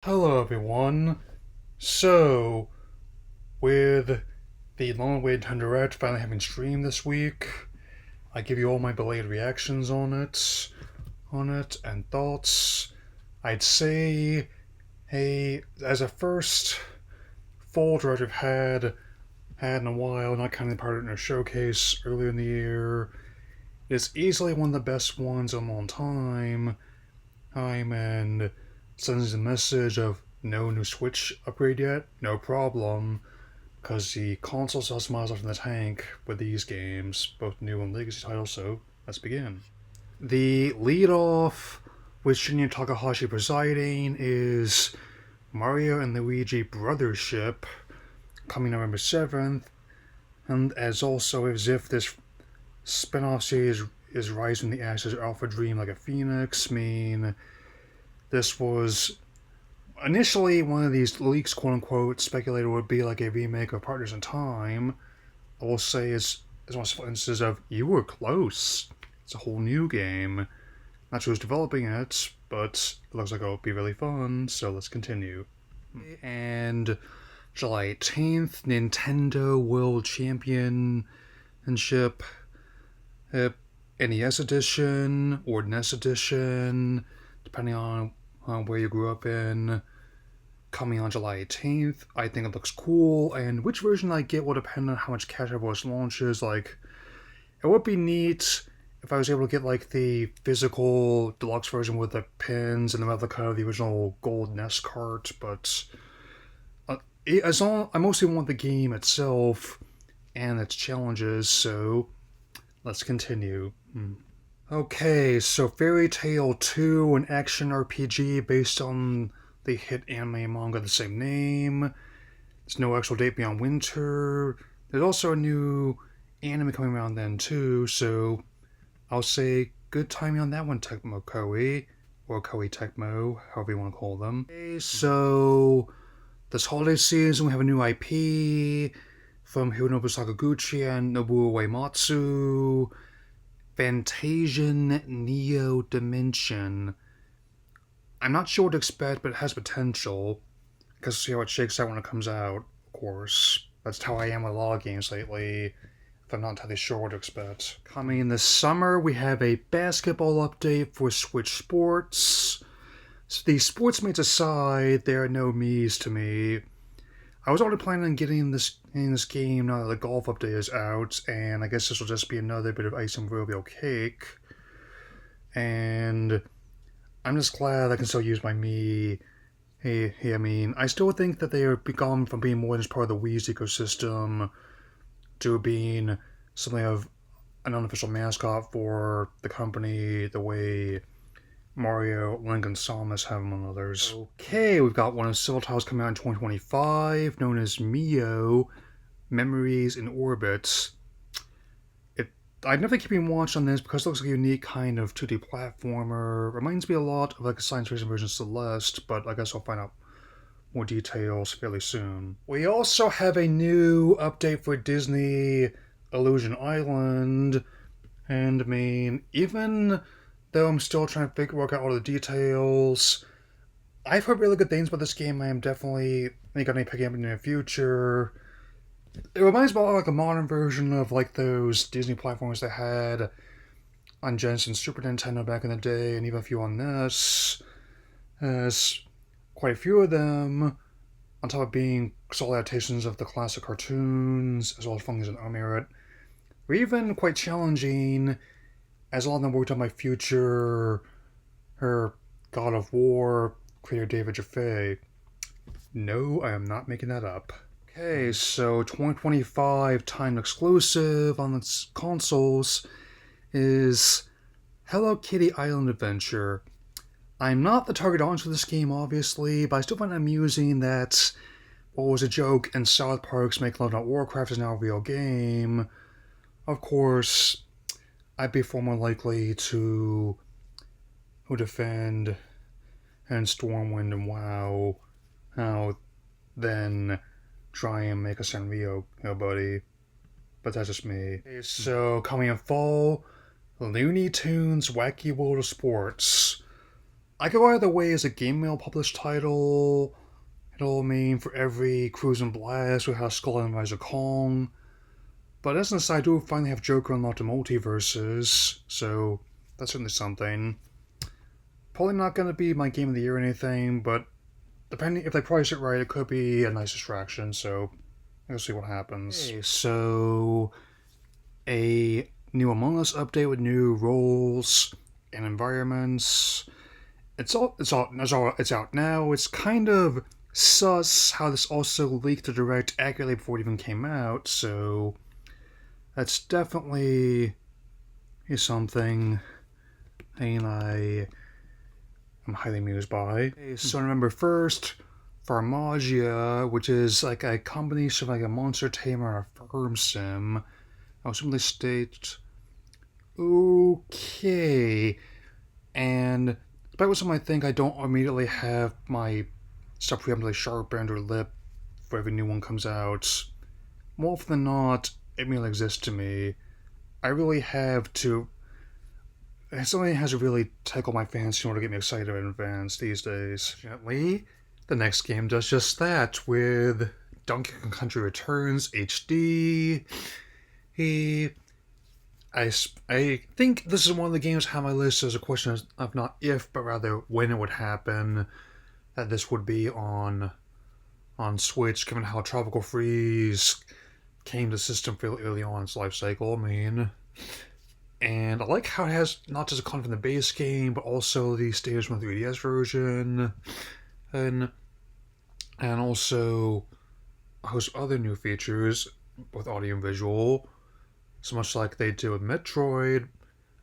Hello, everyone. So, with the long-awaited Nintendo Direct finally having streamed this week, I give you all my belated reactions on it, and thoughts. I'd say, hey, as a first full Direct I've had in a while, not counting the part in a showcase earlier in the year, it's easily one of the best ones in a long time. And sends a message of no new Switch upgrade yet, no problem, because the console sells miles off in the tank with these games, both new and legacy titles, so let's begin. The lead off with Shinya Takahashi presiding is Mario and Luigi Brothership, coming November 7th, and as if this spin off series is rising the ashes of Alpha Dream like a phoenix. This was initially one of these leaks, quote unquote, speculated would be like a remake of Partners in Time. I will say it's one of instances of you were close. It's a whole new game. Not sure who's developing it, but it looks like it'll be really fun, so let's continue. And July 18th, Nintendo World Championship, NES Edition or NES Edition, depending on where you grew up in, coming on July 18th. I think it looks cool, and which version I get will depend on how much cash Voice launches. Like, it would be neat if I was able to get like the physical deluxe version with the pins and the replica of the original gold NES cart, but as long I mostly want the game itself and its challenges, so let's continue. Okay, so Fairy Tail 2, an action RPG based on the hit anime and manga of the same name. There's no actual date beyond winter. There's also a new anime coming around then too, so I'll say good timing on that one, Tecmo Koei, or Koei Tecmo, however you want to call them. Okay, so this holiday season we have a new IP from Hironobu Sakaguchi and Nobuo Uematsu, Fantasian Neo Dimension. I'm not sure what to expect, but it has potential. Because see how it shakes out when it comes out, of course. That's how I am with a lot of games lately, if I'm not entirely sure what to expect. Coming in this summer, we have a basketball update for Switch Sports. So the sportsmates aside, there are no me's to me. I was already planning on getting this game now that the golf update is out, and I guess this will just be another bit of icing on the proverbial cake. And I'm just glad I can still use my Mii. I mean, I still think that they are gone from being more than just part of the Wii's ecosystem to being something of an unofficial mascot for the company, the way Mario, Link, and Samus have, among others. Okay, we've got one of Civil Tiles coming out in 2025, known as Mio, Memories in Orbit. I've never keeping watch on this because it looks like a unique kind of 2D platformer. Reminds me a lot of like a science fiction version of Celeste, but I guess I'll find out more details fairly soon. We also have a new update for Disney Illusion Island, and I mean, even though I'm still trying to work out all the details, I've heard really good things about this game. I am definitely going to be picking up in the near future. It reminds me a lot of like a modern version of like those Disney platforms they had on Genesis and Super Nintendo back in the day, and even a few on NES. There's quite a few of them, on top of being solid adaptations of the classic cartoons, as well as fungus and Omerit, were even quite challenging, as a lot of them worked on my future, her God of War creator David Jaffe. No, I am not making that up. Okay, so 2025 timed exclusive on its consoles is Hello Kitty Island Adventure. I'm not the target audience for this game, obviously, but I still find it amusing that what was a joke in South Park's Make Love Not Warcraft is now a real game. Of course, I'd be far more likely to defend and Stormwind and WoW than try and make a Sanrio buddy. But that's just me. So, coming in fall, Looney Tunes Wacky World of Sports. I go either way as a Game Mail published title. It'll mean for every Cruise and Blast we have Skull and Rise of Kong. But as an aside, I do finally have Joker unlocked in multiverses, so that's certainly something. Probably not going to be my game of the year or anything, but depending if they price it right, it could be a nice distraction, so we'll see what happens. Okay, so a new Among Us update with new roles and environments. It's out now. It's kind of sus how this also leaked the direct accurately before it even came out, so that's definitely something I'm highly amused by. Okay, so remember first, Pharmagia, which is like a combination of like a monster tamer and a farm sim. I'll simply state, okay. And despite what some might think, I don't immediately have my stuff preemptively sharpened or lit for every new one comes out. More often than not, it merely exists to me. I really have to. Something has to really tickle my fancy in order to get me excited in advance these days. Fortunately, the next game does just that with Donkey Kong Country Returns HD. I think this is one of the games I have on my list as a question of not if, but rather when it would happen. That this would be on Switch, given how Tropical Freeze came to the system fairly early on in its life cycle. And I like how it has not just a content from the base game, but also the stages from the 3DS version, and also a host of other new features, both audio and visual. So much like they did with Metroid,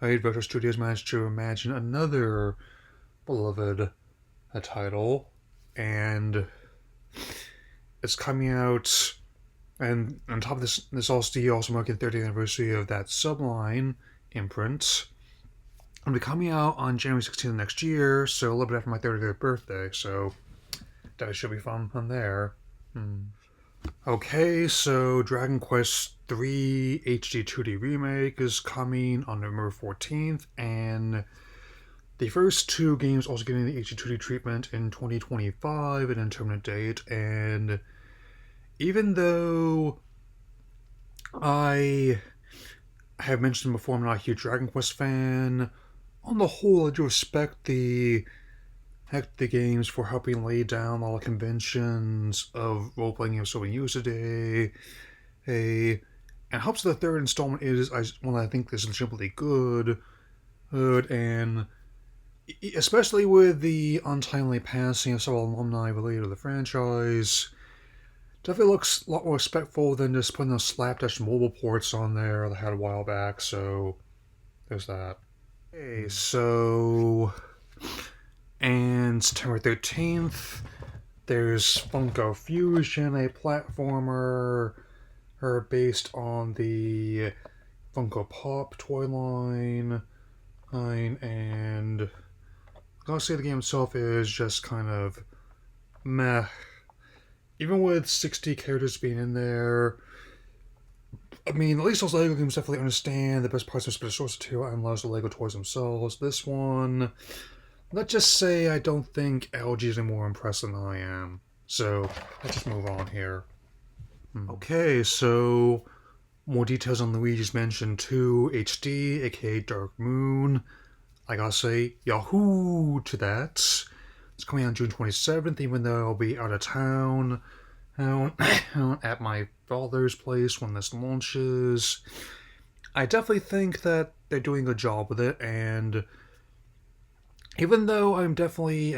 Vector Studios managed to imagine another beloved title, and it's coming out. And on top of this also marking the 30th anniversary of that Subline imprint. It'll be coming out on January 16th next year, so a little bit after my 33rd birthday, so that should be fun on there. Okay, so Dragon Quest III HD 2D Remake is coming on November 14th, and the first two games also getting the HD 2D treatment in 2025, an indeterminate date, and even though I have mentioned before I'm not a huge Dragon Quest fan, on the whole I do respect the games for helping lay down all the conventions of role-playing games so we use today. And helps the third installment is one I think is legitimately good, and especially with the untimely passing of several alumni related to the franchise, definitely looks a lot more respectful than just putting those slapdash mobile ports on there that I had a while back, so there's that. Okay, so. And September 13th, there's Funko Fusion, a platformer based on the Funko Pop toy line. And honestly, the game itself is just kind of meh. Even with 60 characters being in there, I mean, at least those LEGO games definitely understand the best parts of Special Source 2 and loves the LEGO toys themselves. This one, let's just say I don't think LG is any more impressed than I am. So, let's just move on here. Okay, so more details on Luigi's Mansion 2 HD, aka Dark Moon. I gotta say, yahoo to that. It's coming out June 27th, even though I'll be out of town at my father's place when this launches. I definitely think that they're doing a good job with it, and even though I'm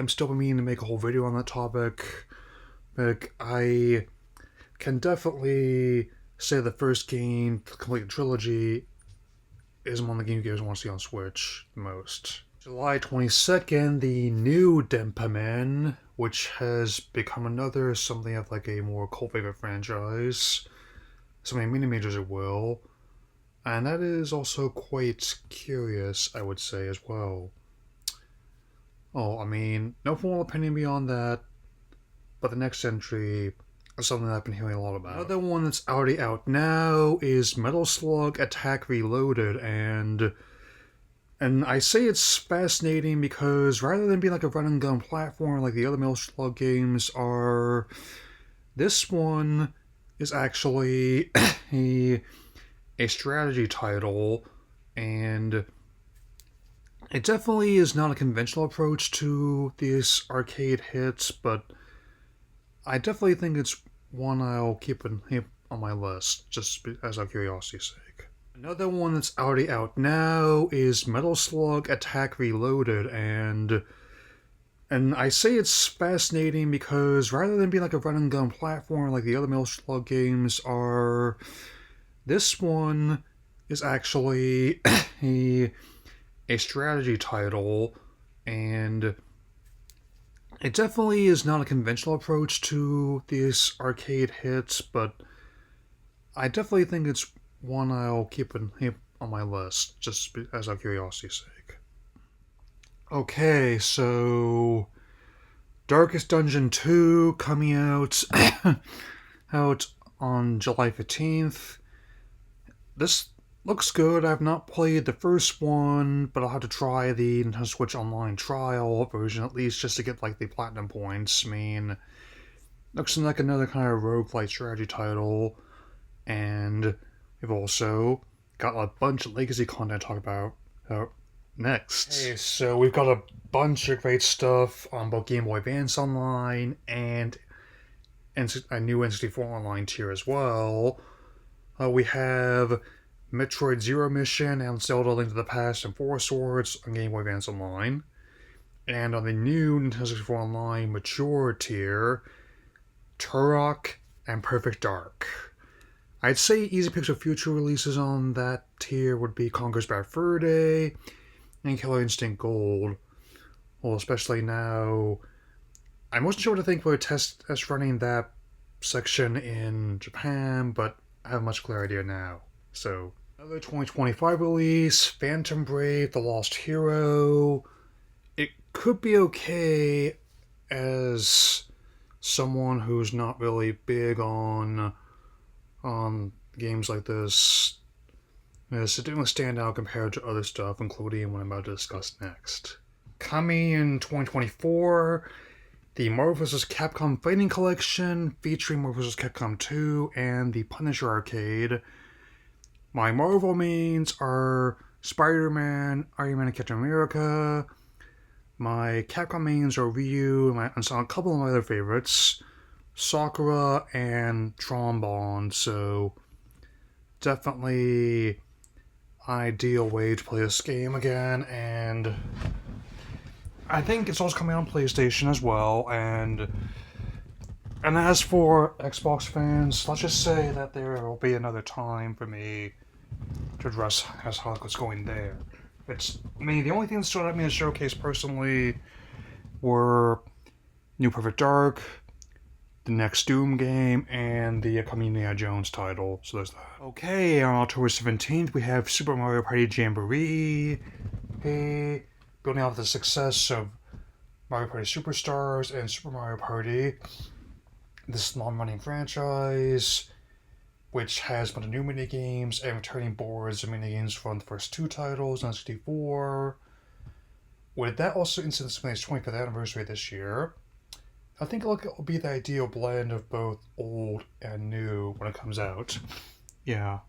still meaning to make a whole video on that topic, like, I can definitely say the first game, the complete trilogy, is one of the game games I want to see on Switch the most. July 22nd, the new Denpa, which has become another something of like a more cult favorite franchise. So many mini majors it will. And that is also quite curious, I would say, as well. Oh, I mean, no formal opinion beyond that, but the next entry is something I've been hearing a lot about. Another one that's already out now is Metal Slug Attack Reloaded, and And I say it's fascinating because rather than being like a run and gun platform like the other Metal Slug games are, this one is actually a, a strategy title, and it definitely is not a conventional approach to these arcade hits, but I definitely think it's one I'll keep on my list, just as of curiosity's sake. Another one that's already out now is Metal Slug Attack Reloaded, and I say it's fascinating because rather than being like a run and gun platform like the other Metal Slug games are, this one is actually a, a strategy title, and it definitely is not a conventional approach to these arcade hits, but I definitely think it's one I'll keep on my list, just as of curiosity's sake. Okay, so Darkest Dungeon 2 coming out out on July 15th. This looks good. I've not played the first one, but I'll have to try the Nintendo Switch Online trial version at least just to get like the platinum points. I mean, looks like another kind of roguelike strategy title, and we've also got a bunch of legacy content to talk about next. Okay, so we've got a bunch of great stuff on both Game Boy Advance Online and a new N64 Online tier as well. We have Metroid Zero Mission and Zelda Link to the Past and Four Swords on Game Boy Advance Online. And on the new Nintendo 64 Online Mature tier, Turok and Perfect Dark. I'd say easy picks of future releases on that tier would be Conker's Bad Fur Day and Killer Instinct Gold. Well, especially now, I wasn't sure what to think about test running that section in Japan, but I have a much clearer idea now. So, another 2025 release, Phantom Brave, The Lost Hero. It could be okay as someone who's not really big on games like this. It didn't stand out compared to other stuff, including what I'm about to discuss next. Coming in 2024, the Marvel vs. Capcom Fighting Collection featuring Marvel vs. Capcom 2 and the Punisher Arcade. My Marvel mains are Spider-Man, Iron Man, and Captain America. My Capcom mains are Ryu and a couple of my other favorites, Sakura and Trombone. So definitely ideal way to play this game again, and I think it's also coming on PlayStation as well. And as for Xbox fans, let's just say that there will be another time for me to address how it's going there. The only thing that stood out to me in the showcase personally were New Perfect Dark, the next Doom game, and the upcoming Indiana Jones title. So there's that. Okay, on October 17th, we have Super Mario Party Jamboree. Hey, building off the success of Mario Party Superstars and Super Mario Party, this long-running franchise, which has a bunch of new minigames and returning boards and minigames from the first two titles on 64. With that also incidentally its 25th anniversary this year, I think it'll be the ideal blend of both old and new when it comes out. Yeah.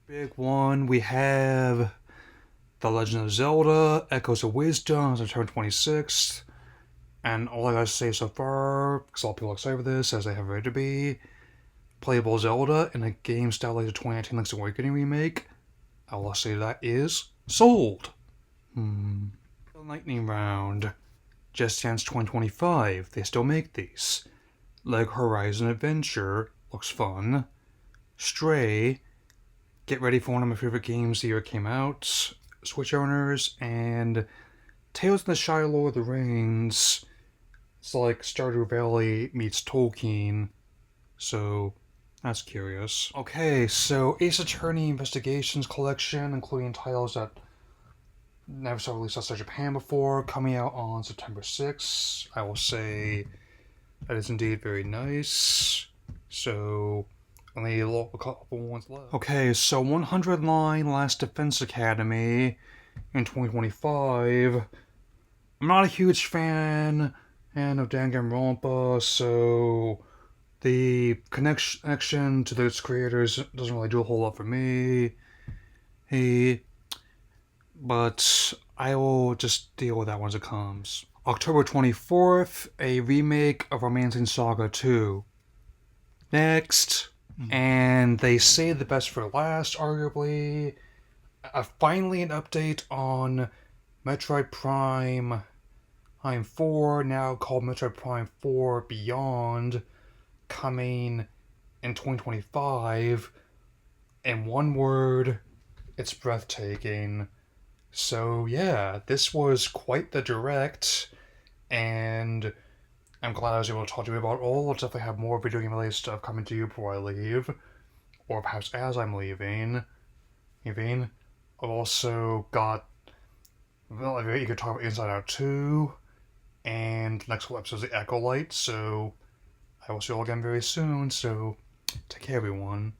Big one, we have The Legend of Zelda, Echoes of Wisdom on September 26th. And all I gotta say so far, because a lot of people are excited for this, as they have ready to be, playable Zelda in a game style like the 2019 Link's Awakening remake, all I'll say to that is, sold! The lightning round. Just Dance 2025, they still make these. Lego Horizon Adventure, looks fun. Stray, get ready for one of my favorite games the year it came out, Switch owners, and Tales from the Shire Lord of the Rings. It's like Stardew Valley meets Tolkien, so that's curious. Okay, so Ace Attorney Investigations Collection, including titles that never saw released outside Japan before, coming out on September 6th. I will say that is indeed very nice. So, only a couple ones left. Okay, so 100 Line Last Defense Academy. in 2025. I'm not a huge fan of Danganronpa, so the connection to those creators doesn't really do a whole lot for me. He, but I will just deal with that once it comes. October 24th, a remake of Romancing Saga 2. Next, and they say the best for last, arguably. Finally, an update on Metroid Prime 4, now called Metroid Prime 4 Beyond, coming in 2025. In one word, it's breathtaking. So yeah, this was quite the direct, and I'm glad I was able to talk to you about it all. I'll definitely have more video game related stuff coming to you before I leave, or perhaps as I'm leaving. I've also got, well, I'm very eager to talk about Inside Out 2, and the next couple episodes of Acolyte, so I will see you all again very soon, so take care, everyone.